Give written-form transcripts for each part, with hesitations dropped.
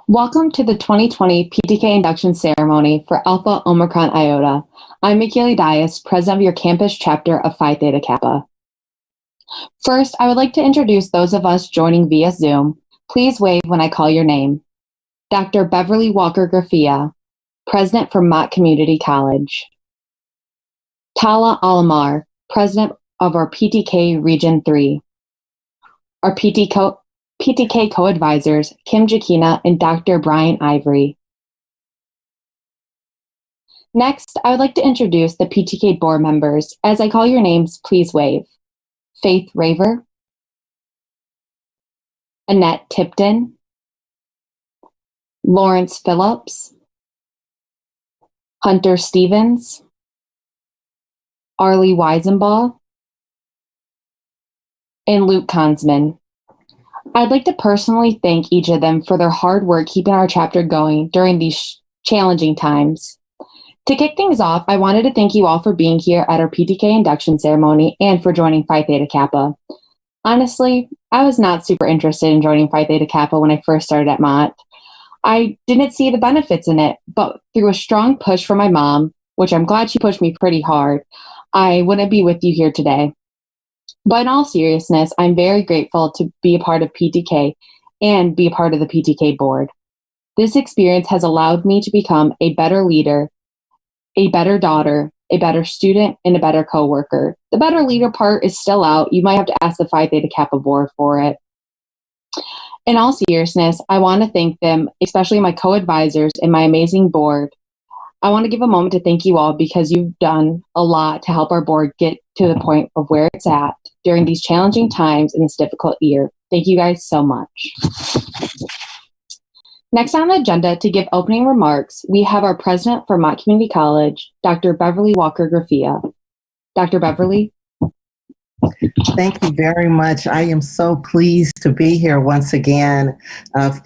Welcome to the 2020 PTK Induction Ceremony for Alpha Omicron Iota. I'm Michaeli Dias, President of your campus chapter of Phi Theta Kappa. First, I would like to introduce those of us joining via Zoom. Please wave when I call your name. Dr. Beverly Walker-Graffia, President for Mott Community College. Tala Alamar, President of our PTK Region 3. Our PTK co-advisors, Kim Jakina and Dr. Brian Ivory. Next, I would like to introduce the PTK board members. As I call your names, please wave. Faith Raver, Annette Tipton, Lawrence Phillips, Hunter Stevens, Arlie Weisenbaugh, and Luke Konsman. I'd like to personally thank each of them for their hard work keeping our chapter going during these challenging times. To kick things off, I wanted to thank you all for being here at our PTK induction ceremony and for joining Phi Theta Kappa. Honestly, I was not super interested in joining Phi Theta Kappa when I first started at Mott. I didn't see the benefits in it, but through a strong push from my mom, which I'm glad she pushed me pretty hard, I wouldn't be with you here today. But in all seriousness, I'm very grateful to be a part of PTK and be a part of the PTK board. This experience has allowed me to become a better leader, a better daughter, a better student, and a better coworker. The better leader part is still out. You might have to ask the Phi Theta Kappa board for it. In all seriousness, I want to thank them, especially my co-advisors and my amazing board. I want to give a moment to thank you all because you've done a lot to help our board get to the point of where it's at during these challenging times in this difficult year. Thank you guys so much. Next on the agenda to give opening remarks, we have our president for Mott Community College, Dr. Beverly Walker-Graffia. Dr. Beverly. Thank you very much. I am so pleased to be here once again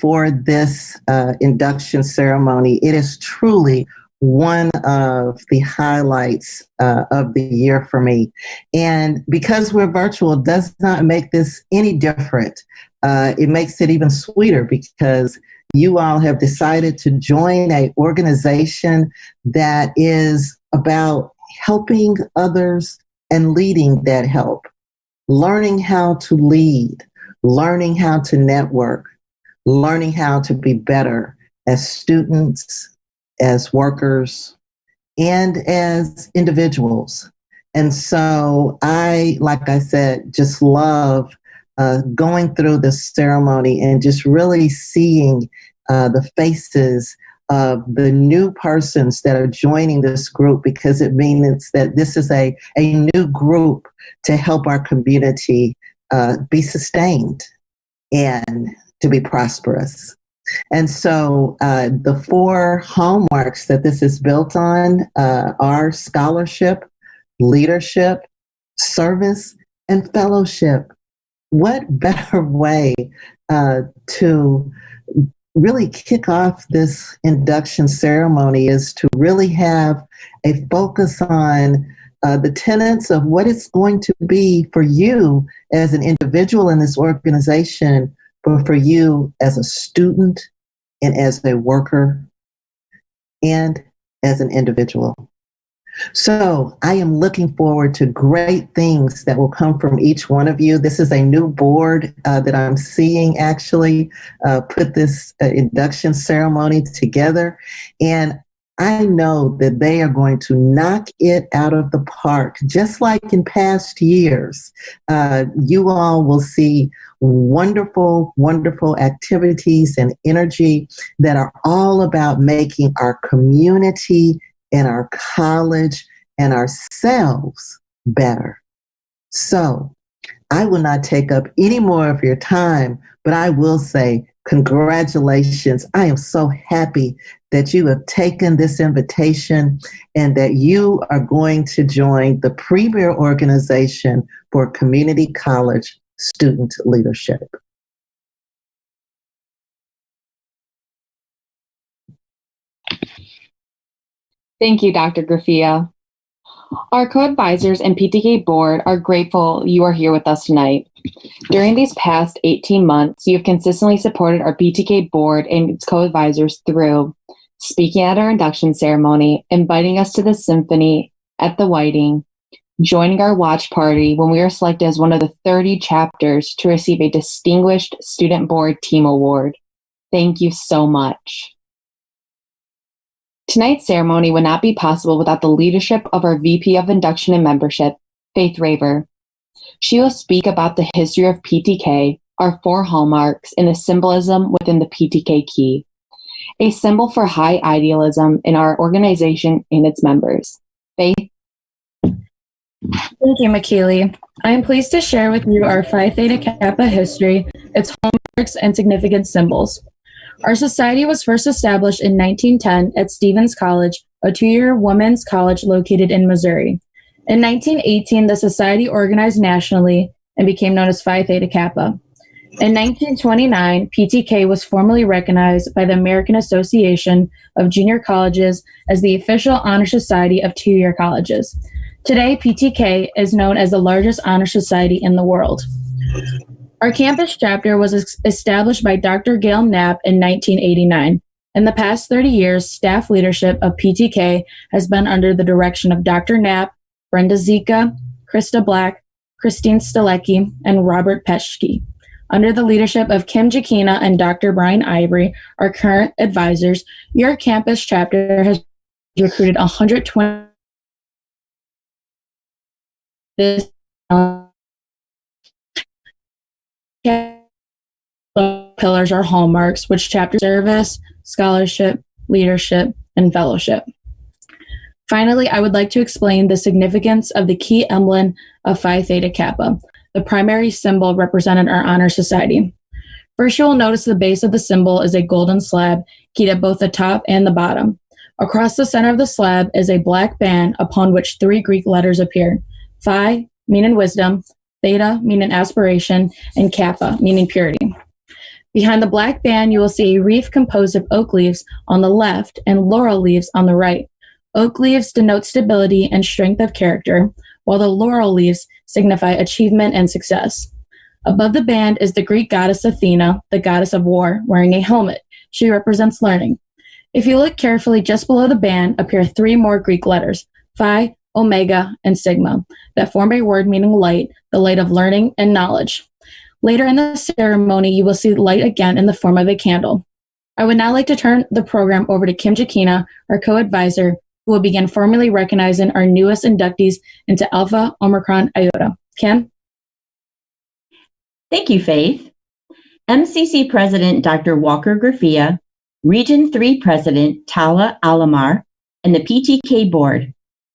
for this induction ceremony. It is truly one of the highlights of the year for me. And because we're virtual does not make this any different. It makes it even sweeter because you all have decided to join an organization that is about helping others and leading that help, learning how to lead, learning how to network, learning how to be better as students, as workers, and as individuals. And so I, like I said, just love going through this ceremony and just really seeing the faces of the new persons that are joining this group, because it means that this is a new group to help our community be sustained and to be prosperous. And so the four hallmarks that this is built on are scholarship, leadership, service, and fellowship. What better way to really kick off this induction ceremony is to really have a focus on the tenets of what it's going to be for you as an individual in this organization, but for you as a student and as a worker and as an individual. So I am looking forward to great things that will come from each one of you. This is a new board that I'm seeing actually put this induction ceremony together. And I know that they are going to knock it out of the park, just like in past years. You all will see wonderful, wonderful activities and energy that are all about making our community and our college and ourselves better. So I will not take up any more of your time, but I will say congratulations. I am so happy that you have taken this invitation and that you are going to join the premier organization for community college student leadership. Thank you, Dr. Graffia. Our co-advisors and PTK board are grateful you are here with us tonight. During these past 18 months, you have consistently supported our PTK board and its co-advisors through speaking at our induction ceremony, inviting us to the symphony at the Whiting, joining our watch party when we were selected as one of the 30 chapters to receive a Distinguished Student Board Team Award. Thank you so much. Tonight's ceremony would not be possible without the leadership of our VP of Induction and Membership, Faith Raver. She will speak about the history of PTK, our 4 hallmarks, and the symbolism within the PTK key, a symbol for high idealism in our organization and its members. Faith? Thank you, McKeely. I am pleased to share with you our Phi Theta Kappa history, its hallmarks, and significant symbols. Our society was first established in 1910 at Stevens College, a 2-year women's college located in Missouri. In 1918, the society organized nationally and became known as Phi Theta Kappa. In 1929, PTK was formally recognized by the American Association of Junior Colleges as the official honor society of 2-year colleges. Today, PTK is known as the largest honor society in the world. Our campus chapter was established by Dr. Gail Knapp in 1989. In the past 30 years, staff leadership of PTK has been under the direction of Dr. Knapp, Brenda Zika, Krista Black, Christine Stalecki, and Robert Peschke. Under the leadership of Kim Jakina and Dr. Brian Ivory, our current advisors, your campus chapter has recruited 120 pillars are hallmarks, which chapter service, scholarship, leadership, and fellowship. Finally, I would like to explain the significance of the key emblem of Phi Theta Kappa, the primary symbol representing our honor society. First, you will notice the base of the symbol is a golden slab keyed at both the top and the bottom. Across the center of the slab is a black band upon which 3 Greek letters appear: Phi, meaning wisdom, Theta, meaning aspiration, and Kappa, meaning purity. Behind the black band, you will see a wreath composed of oak leaves on the left and laurel leaves on the right. Oak leaves denote stability and strength of character, while the laurel leaves signify achievement and success. Above the band is the Greek goddess Athena, the goddess of war, wearing a helmet. She represents learning. If you look carefully, just below the band appear 3 more Greek letters, Phi, Omega, and Sigma, that form a word meaning light, the light of learning and knowledge. Later in the ceremony, you will see light again in the form of a candle. I would now like to turn the program over to Kim Jakina, our co-advisor, who will begin formally recognizing our newest inductees into Alpha Omicron Iota. Kim? Thank you, Faith. MCC President Dr. Walker Graffia, Region 3 President Tala Alamar, and the PTK Board.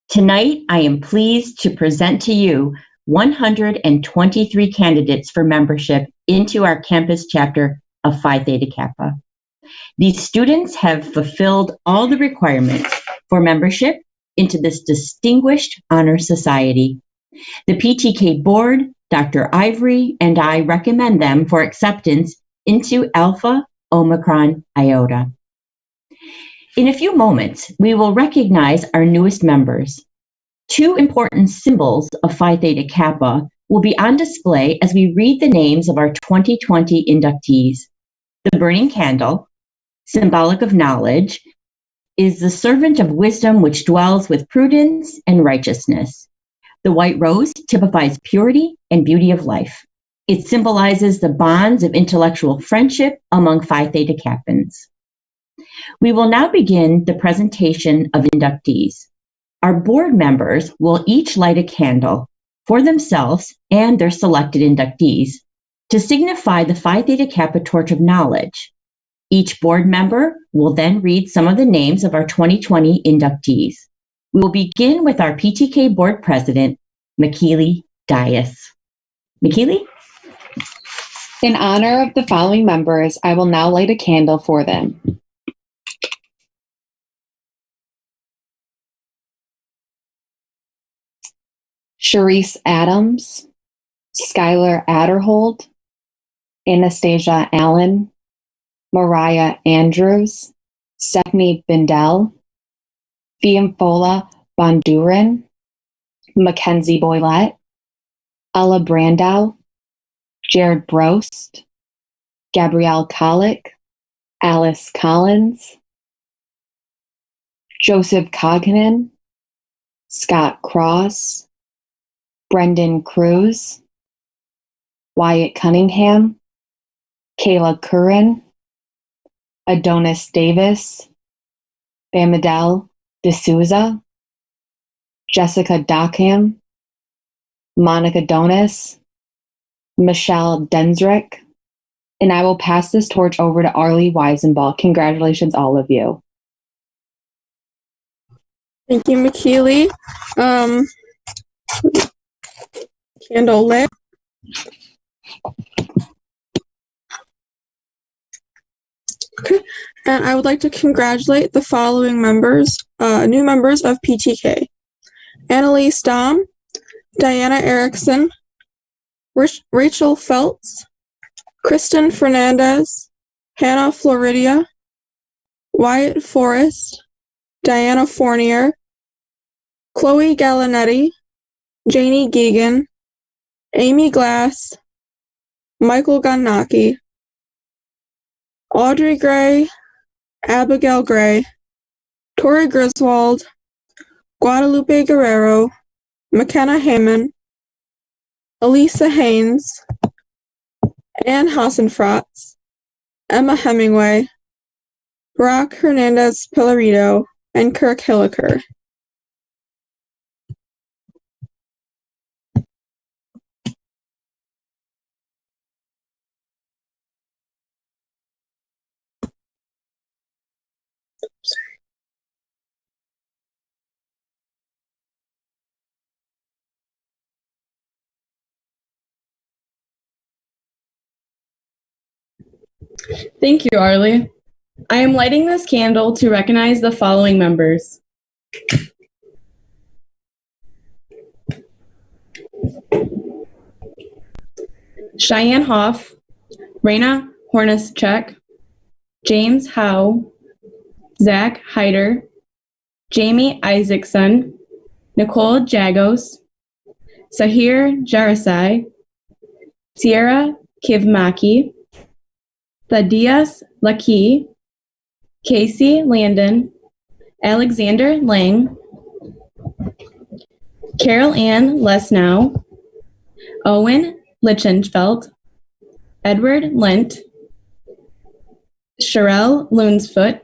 Tonight, I am pleased to present to you 123 candidates for membership into our campus chapter of Phi Theta Kappa. These students have fulfilled all the requirements for membership into this distinguished honor society. The PTK Board, Dr. Ivory, and I recommend them for acceptance into Alpha Omicron Iota. In a few moments, we will recognize our newest members. 2 important symbols of Phi Theta Kappa will be on display as we read the names of our 2020 inductees. The burning candle, symbolic of knowledge, is the servant of wisdom which dwells with prudence and righteousness. The white rose typifies purity and beauty of life. It symbolizes the bonds of intellectual friendship among Phi Theta Kappans. We will now begin the presentation of inductees. Our board members will each light a candle for themselves and their selected inductees to signify the Phi Theta Kappa torch of knowledge. Each board member will then read some of the names of our 2020 inductees. We will begin with our PTK board president, McKeely Dias. McKeely? In honor of the following members, I will now light a candle for them. Sharice Adams, Skylar Adderhold, Anastasia Allen, Mariah Andrews, Stephanie Bindell, Fiamfola Bonduran, Mackenzie Boylett, Ella Brandow, Jared Brost, Gabrielle Colick, Alice Collins, Joseph Cognan, Scott Cross, Brendan Cruz, Wyatt Cunningham, Kayla Curran, Adonis Davis, Bamadel D'Souza, Jessica Dockham, Monica Donis, Michelle Densrick, and I will pass this torch over to Arlie Weisenball. Congratulations, all of you. Thank you, McKeely. Candle lit. Okay, and I would like to congratulate the following members, new members of PTK. Annalise Dom, Diana Erickson, Rachel Feltz, Kristen Fernandez, Hannah Floridia, Wyatt Forrest, Diana Fournier, Chloe Gallinetti, Janie Geegan, Amy Glass, Michael Gannacki, Audrey Gray, Abigail Gray, Tori Griswold, Guadalupe Guerrero, McKenna Heyman, Elisa Haynes, Ann Hassenfratz, Emma Hemingway, Brock Hernandez Pillarito, and Kirk Hilliker. Thank you, Arlie. I am lighting this candle to recognize the following members. Cheyenne Hoff, Raina Hornacek, James Howe, Zach Hyder, Jamie Isaacson, Nicole Jagos, Sahir Jarasai, Sierra Kivmaki, Thaddeus Laki, Casey Landon, Alexander Lang, Carol Ann Lesnow, Owen Lichenfeld, Edward Lent, Sherelle Lunsfoot,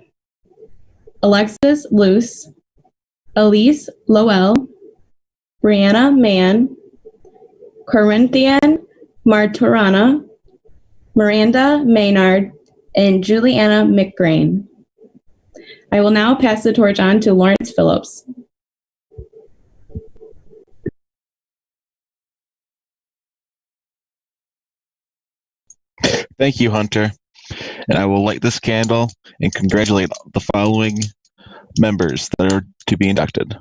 Alexis Luce, Elise Lowell, Brianna Mann, Corinthian Martorana, Miranda Maynard, and Juliana McGrain. I will now pass the torch on to Lawrence Phillips. Thank you, Hunter. And I will light this candle and congratulate the following members that are to be inducted.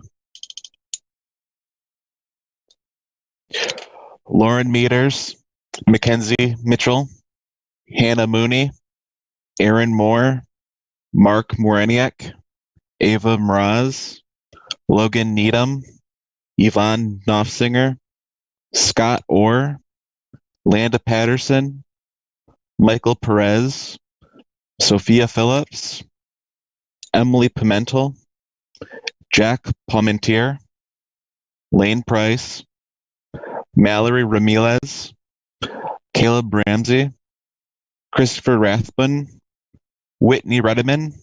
Lauren Meters, Mackenzie Mitchell, Hannah Mooney, Aaron Moore, Mark Moreniak, Ava Mraz, Logan Needham, Yvonne Knopfsinger, Scott Orr, Landa Patterson, Michael Perez, Sophia Phillips, Emily Pimentel, Jack Palmentier, Lane Price, Mallory Ramirez, Caleb Ramsey, Christopher Rathbun, Whitney Redeman,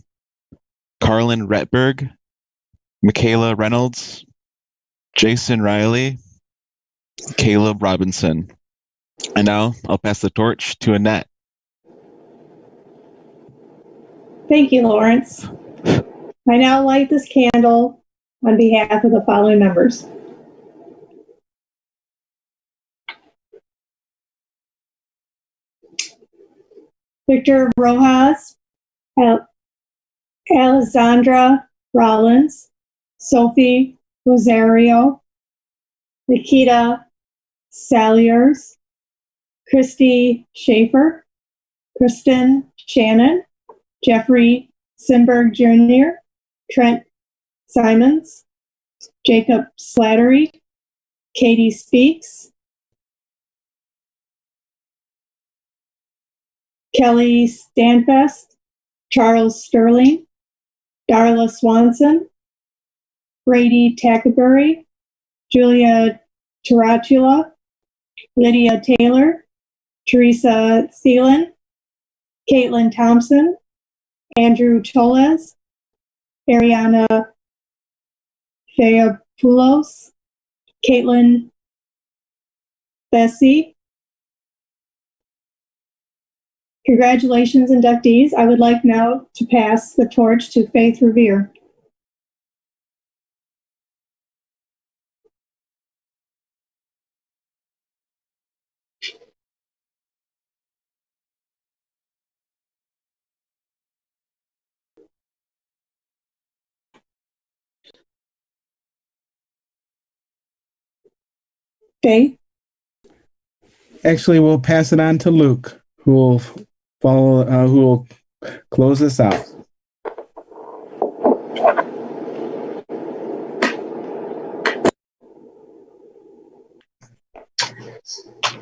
Carlin Retberg, Michaela Reynolds, Jason Riley, Caleb Robinson. And now I'll pass the torch to Annette. Thank you, Lawrence. I now light this candle on behalf of the following members. Victor Rojas, Alessandra Rollins, Sophie Rosario, Nikita Saliers, Christy Schaefer, Kristen Shannon, Jeffrey Sinberg Jr., Trent Simons, Jacob Slattery, Katie Speaks, Kelly Stanfest, Charles Sterling, Darla Swanson, Brady Tackerbury, Julia Tarantula, Lydia Taylor, Teresa Thielen, Caitlin Thompson, Andrew Toles, Ariana Feopoulos, Caitlin Bessie. Congratulations, inductees. I would like now to pass the torch to Faith Revere. Faith? Actually, we'll pass it on to Luke, who will who will close this out.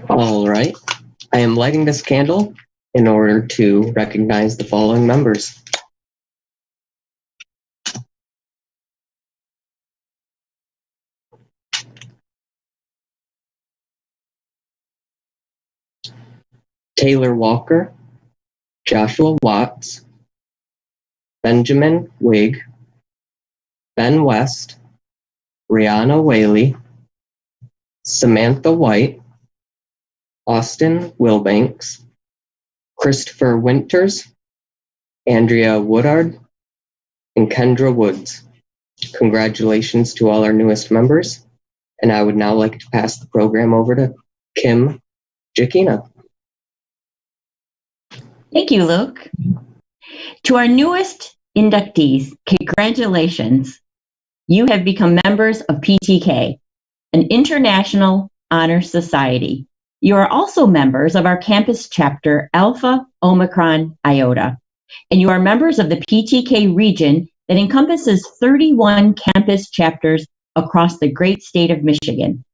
All right. I am lighting this candle in order to recognize the following members. Taylor Walker, Joshua Watts, Benjamin Wigg, Ben West, Rihanna Whaley, Samantha White, Austin Wilbanks, Christopher Winters, Andrea Woodard, and Kendra Woods. Congratulations to all our newest members, and I would now like to pass the program over to Kim Jakina. Thank you, Luke. To our newest inductees, congratulations. You have become members of PTK, an international honor society. You are also members of our campus chapter, Alpha Omicron Iota, and you are members of the PTK region that encompasses 31 campus chapters across the great state of Michigan.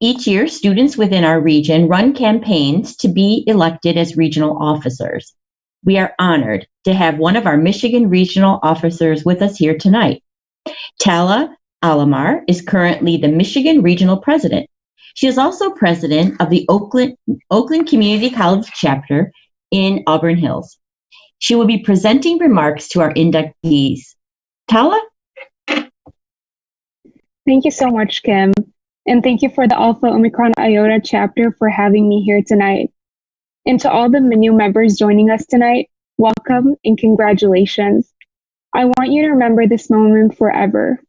Each year, students within our region run campaigns to be elected as regional officers. We are honored to have one of our Michigan regional officers with us here tonight. Tala Alamar is currently the Michigan Regional President. She is also president of the Oakland Community College chapter in Auburn Hills. She will be presenting remarks to our inductees. Tala? Thank you so much, Kim. And thank you for the Alpha Omicron Iota chapter for having me here tonight. And to all the new members joining us tonight, welcome and congratulations. I want you to remember this moment forever.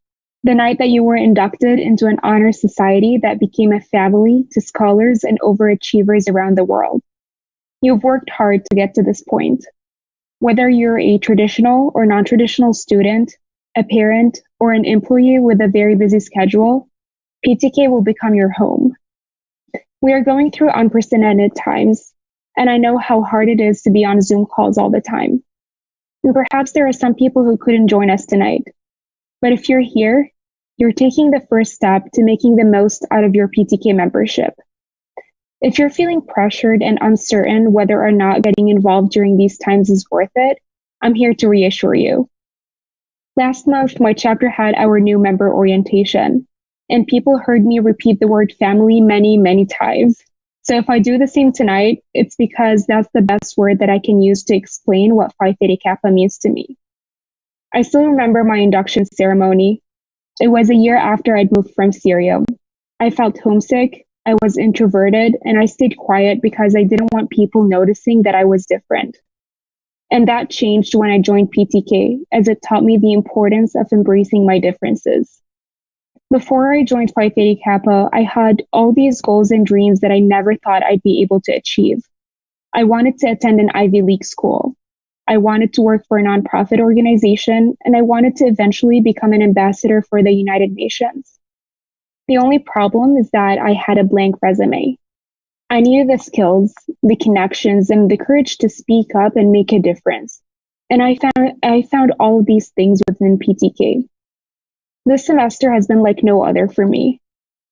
The night that you were inducted into an honor society that became a family to scholars and overachievers around the world. You've worked hard to get to this point. Whether you're a traditional or non-traditional student, a parent, or an employee with a very busy schedule, PTK will become your home. We are going through unprecedented times, and I know how hard it is to be on Zoom calls all the time. And perhaps there are some people who couldn't join us tonight. But if you're here, you're taking the first step to making the most out of your PTK membership. If you're feeling pressured and uncertain whether or not getting involved during these times is worth it, I'm here to reassure you. Last month, my chapter had our new member orientation, and people heard me repeat the word family many, many times. So if I do the same tonight, it's because that's the best word that I can use to explain what Phi Theta Kappa means to me. I still remember my induction ceremony. It was a year after I'd moved from Syria. I felt homesick, I was introverted, and I stayed quiet because I didn't want people noticing that I was different. And that changed when I joined PTK, as it taught me the importance of embracing my differences. Before I joined Phi Theta Kappa, I had all these goals and dreams that I never thought I'd be able to achieve. I wanted to attend an Ivy League school. I wanted to work for a nonprofit organization, and I wanted to eventually become an ambassador for the United Nations. The only problem is that I had a blank resume. I needed the skills, the connections, and the courage to speak up and make a difference. And I found all of these things within PTK. This semester has been like no other for me.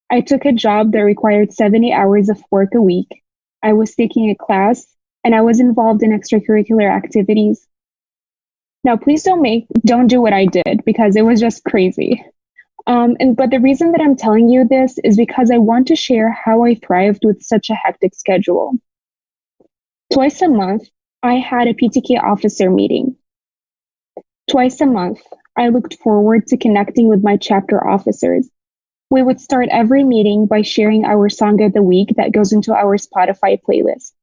I took a job that required 70 hours of work a week. I was taking a class and I was involved in extracurricular activities. Now, please don't do what I did because it was just crazy. But the reason that I'm telling you this is because I want to share how I thrived with such a hectic schedule. Twice a month, I had a PTK officer meeting. Twice a month, I looked forward to connecting with my chapter officers. We would start every meeting by sharing our song of the week that goes into our Spotify playlist.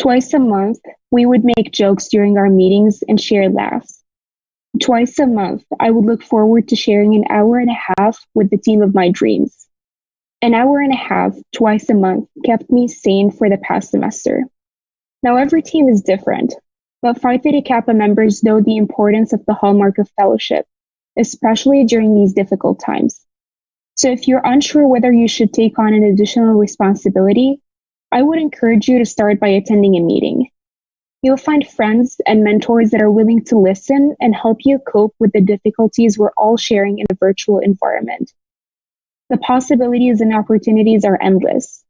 Twice a month, we would make jokes during our meetings and share laughs. Twice a month, I would look forward to sharing an hour and a half with the team of my dreams. An hour and a half, twice a month, kept me sane for the past semester. Now, every team is different, but Phi Theta Kappa members know the importance of the hallmark of fellowship, especially during these difficult times. So if you're unsure whether you should take on an additional responsibility, I would encourage you to start by attending a meeting. You'll find friends and mentors that are willing to listen and help you cope with the difficulties we're all sharing in a virtual environment. The possibilities and opportunities are endless.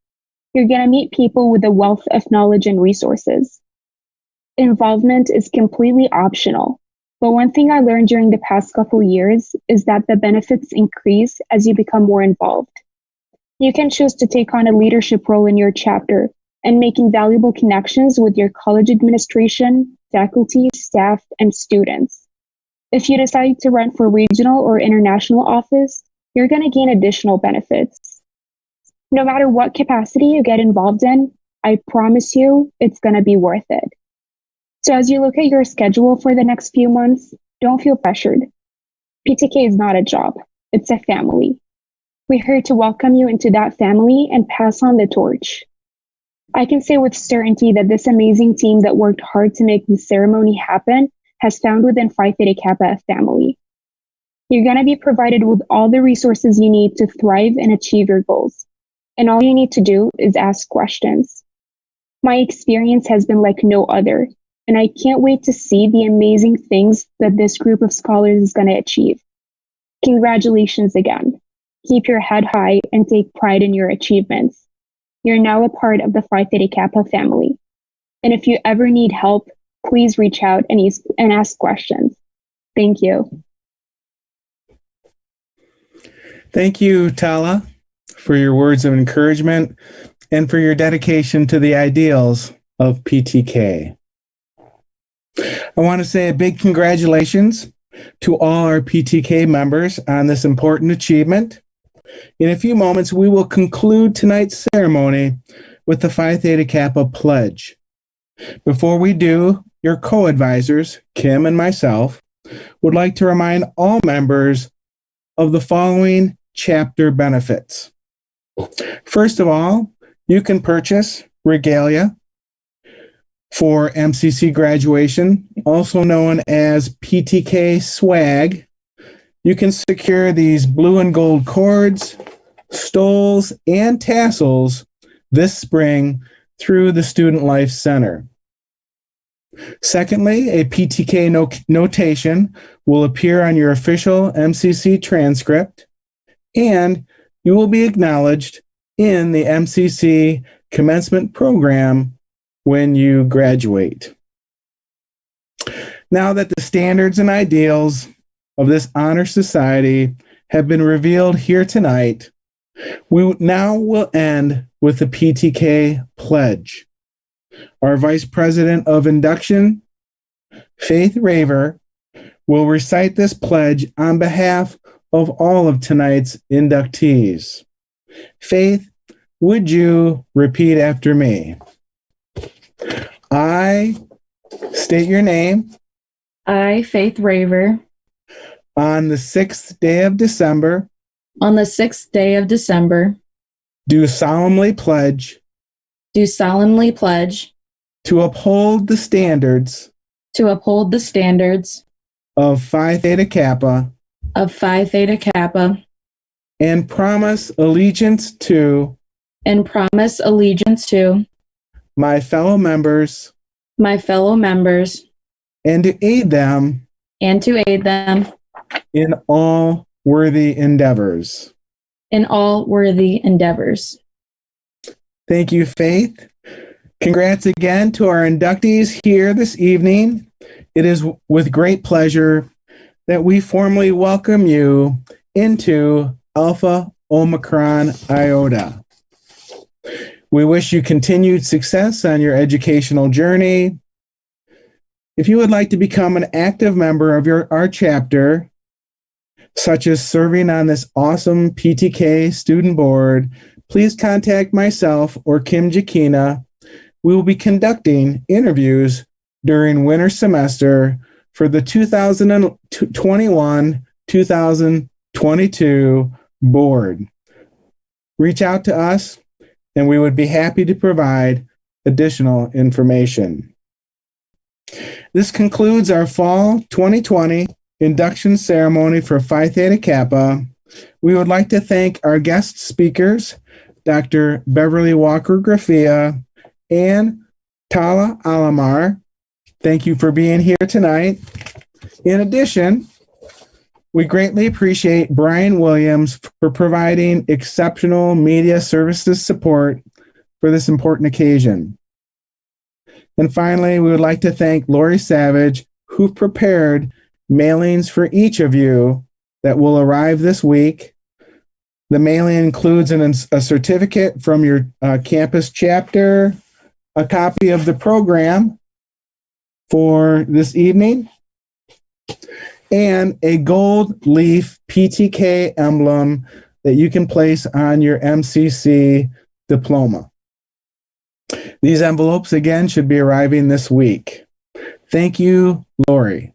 You're going to meet people with a wealth of knowledge and resources. Involvement is completely optional, but one thing I learned during the past couple years is that the benefits increase as you become more involved. You can choose to take on a leadership role in your chapter and make invaluable connections with your college administration, faculty, staff, and students. If you decide to run for regional or international office, you're going to gain additional benefits. No matter what capacity you get involved in, I promise you it's going to be worth it. So as you look at your schedule for the next few months, don't feel pressured. PTK is not a job, it's a family. We're here to welcome you into that family and pass on the torch. I can say with certainty that this amazing team that worked hard to make this ceremony happen has found within Phi Theta Kappa a family. You're going to be provided with all the resources you need to thrive and achieve your goals. And all you need to do is ask questions. My experience has been like no other, and I can't wait to see the amazing things that this group of scholars is going to achieve. Congratulations again. Keep your head high and take pride in your achievements. You're now a part of the Phi Theta Kappa family. And if you ever need help, please reach out and ask questions. Thank you. Thank you, Tala, for your words of encouragement and for your dedication to the ideals of PTK. I want to say a big congratulations to all our PTK members on this important achievement. In a few moments, we will conclude tonight's ceremony with the Phi Theta Kappa Pledge. Before we do, your co-advisors, Kim and myself, would like to remind all members of the following chapter benefits. First of all, you can purchase regalia for MCC graduation, also known as PTK swag. You can secure these blue and gold cords, stoles, and tassels this spring through the Student Life Center. Secondly, a PTK notation will appear on your official MCC transcript, and you will be acknowledged in the MCC commencement program when you graduate. Now that the standards and ideals of this honor society have been revealed here tonight, we now will end with the PTK Pledge. Our Vice President of Induction, Faith Raver, will recite this pledge on behalf of all of tonight's inductees. Faith, would you repeat after me? I state your name. I, Faith Raver, on the 6th day of December, on the 6th day of December, do solemnly pledge to uphold the standards of Phi Theta Kappa and promise allegiance to my fellow members and to aid them in all worthy endeavors. Thank you, Faith. Congrats again to our inductees here this evening. It is with great pleasure that we formally welcome you into Alpha Omicron Iota. We wish you continued success on your educational journey. If you would like to become an active member of our chapter, such as serving on this awesome PTK student board, please contact myself or Kim Jakina. We will be conducting interviews during winter semester for the 2021-2022 board. Reach out to us and we would be happy to provide additional information. This concludes our fall 2020 induction ceremony for Phi Theta Kappa. We would like to thank our guest speakers, Dr. Beverly Walker Graffia and Tala Alamar. Thank you for being here tonight. In addition, we greatly appreciate Brian Williams for providing exceptional media services support for this important occasion. And finally, we would like to thank Lori Savage, who prepared mailings for each of you that will arrive this week. The mailing includes a certificate from your campus chapter, a copy of the program for this evening, and a gold leaf PTK emblem that you can place on your MCC diploma. These envelopes, again, should be arriving this week. Thank you, Lori.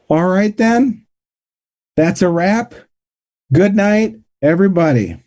All right, then. That's a wrap. Good night, everybody.